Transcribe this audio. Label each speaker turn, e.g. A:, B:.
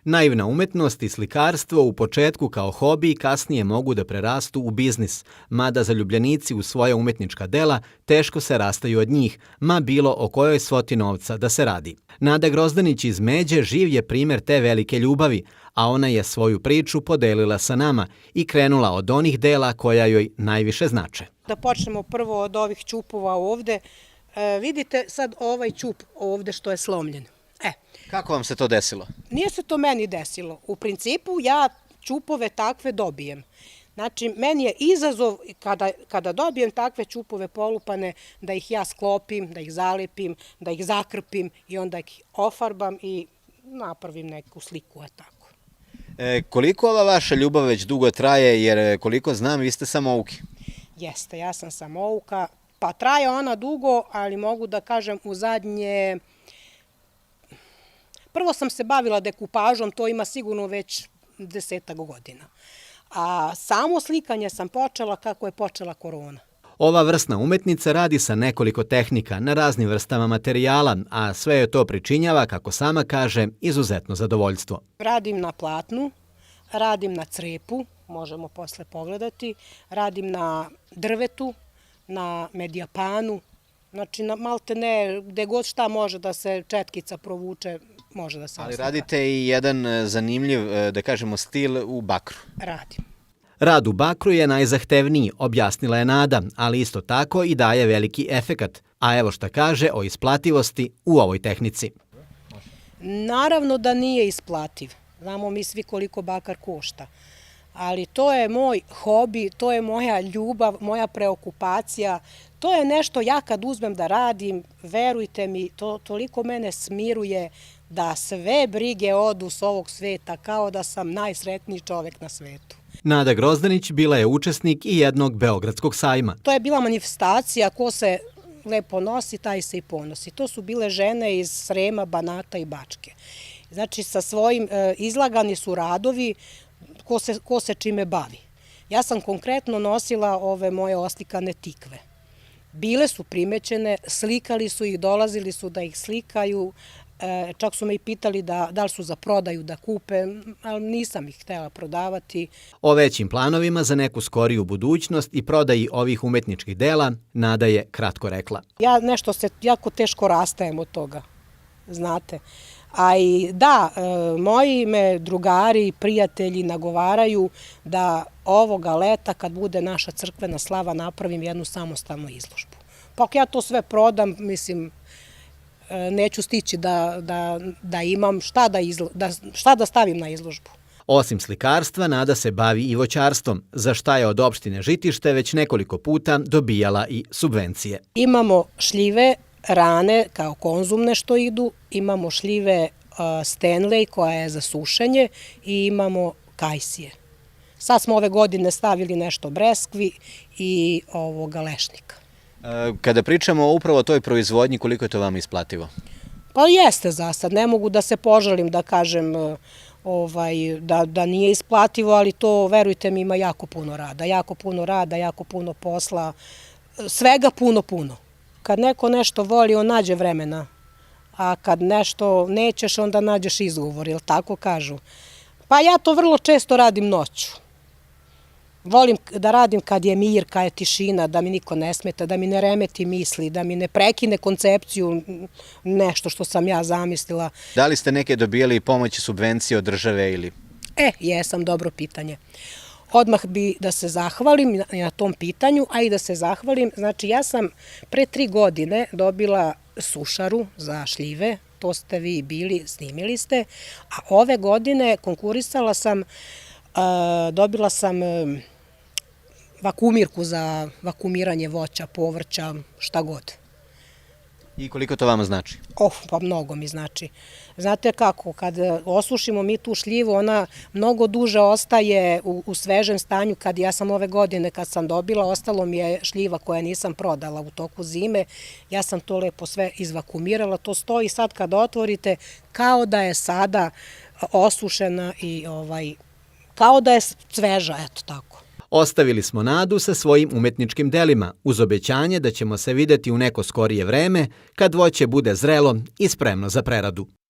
A: Naivna umetnost i slikarstvo u početku kao hobi kasnije mogu da prerastu u biznis, mada zaljubljenici u svoja umetnička dela teško se rastaju od njih, ma bilo o kojoj svoti novca da se radi. Nada Grozdanić iz Međe živ je primer te velike ljubavi, a ona je svoju priču podelila sa nama i krenula od onih dela koja joj najviše znače.
B: Da počnemo prvo od ovih ćupova ovde. Vidite sad ovaj ćup ovde što je slomljen.
A: Kako vam se to desilo?
B: Nije se to meni desilo. U principu ja ćupove takve dobijem. Znači, meni je izazov kada dobijem takve ćupove polupane da ih ja sklopim, da ih zalepim, da ih zakrpim i onda ih ofarbam i napravim neku sliku, tako.
A: Koliko ova vaša ljubav već dugo traje, jer koliko znam vi ste samouki?
B: Jeste, ja sam samouka, pa traje ona dugo, ali mogu da kažem u zadnje... Prvo sam se bavila dekupažom, to ima sigurno već 10 godina. A samo slikanje sam počela kako je počela korona.
A: Ova vrsna umetnica radi sa nekoliko tehnika na raznim vrstama materijala, a sve je to pričinjava, kako sama kaže, izuzetno zadovoljstvo.
B: Radim na platnu, radim na crepu, možemo posle pogledati, radim na drvetu, na medijapanu, znači malte ne, gde god šta može da se četkica provuče, može da se oslika.
A: Ali radite i jedan zanimljiv, da kažemo, stil u bakru.
B: Radim.
A: Rad u bakru je najzahtevniji, objasnila je Nada, ali isto tako i daje veliki efekat. A evo šta kaže o isplativosti u ovoj tehnici.
B: Naravno da nije isplativ. Znamo mi svi koliko bakar košta. Ali to je moj hobi, to je moja ljubav, moja preokupacija. To je nešto ja kad uzmem da radim, verujte mi, to toliko mene smiruje da sve brige odu s ovog sveta, kao da sam najsretniji čovek na svetu.
A: Nada Grozdanić bila je učesnik i jednog beogradskog sajma.
B: To je bila manifestacija, ko se lepo nosi, taj se i ponosi. To su bile žene iz Srema, Banata i Bačke. Znači, sa svojim izlagani su radovi ko se čime bavi. Ja sam konkretno nosila ove moje oslikane tikve. Bile su primećene, slikali su ih, dolazili su da ih slikaju, čak su me i pitali da li su za prodaju da kupe, ali nisam ih htela prodavati.
A: O većim planovima za neku skoriju budućnost i prodaji ovih umetničkih dela Nada je kratko rekla.
B: Ja nešto se jako teško rastajem od toga, znate. A i da, moji me drugari i prijatelji nagovaraju da ovoga leta kad bude naša crkvena slava napravim jednu samostalnu izložbu. Pa ako ja to sve prodam, mislim, neću stići da imam šta da stavim na izložbu.
A: Osim slikarstva, Nada se bavi i voćarstvom, za šta je od opštine Žitište već nekoliko puta dobijala i subvencije.
B: Imamo šljive, rane kao konzumne što idu, imamo šljive Stanley koja je za sušenje i imamo kajsije. Sad smo ove godine stavili nešto breskvi i lešnika.
A: Kada pričamo upravo o toj proizvodnji, koliko je to vam isplativo?
B: Pa jeste za sad, ne mogu da se požalim da kažem da nije isplativo, ali to, verujte mi, ima jako puno rada, jako puno posla, svega puno. Kad neko nešto voli, on nađe vremena, a kad nešto nećeš, onda nađeš izgovor, jel tako kažu? Pa ja to vrlo često radim noću. Volim da radim kad je mir, kad je tišina, da mi niko ne smeta, da mi ne remeti misli, da mi ne prekine koncepciju, nešto što sam ja zamislila.
A: Da li ste neke dobijali pomoći, subvencije od države ili?
B: Jesam, dobro pitanje. Odmah bi da se zahvalim na tom pitanju, a i da se zahvalim. Znači, ja sam pre 3 godine dobila sušaru za šljive, to ste vi bili, snimili ste, a ove godine konkurisala sam, dobila sam vakumirku za vakumiranje voća, povrća, šta god.
A: I koliko to vama znači?
B: Pa mnogo mi znači. Znate kako, kad osušimo mi tu šljivu, ona mnogo duže ostaje u svežem stanju. Ja sam ove godine, kad sam dobila, ostalo mi je šljiva koja nisam prodala u toku zime. Ja sam to lepo sve izvakumirala. To stoji sad kad otvorite, kao da je sada osušena i kao da je sveža, eto tako.
A: Ostavili smo Nadu sa svojim umetničkim delima, uz obećanje da ćemo se videti u neko skorije vreme, kad voće bude zrelo i spremno za preradu.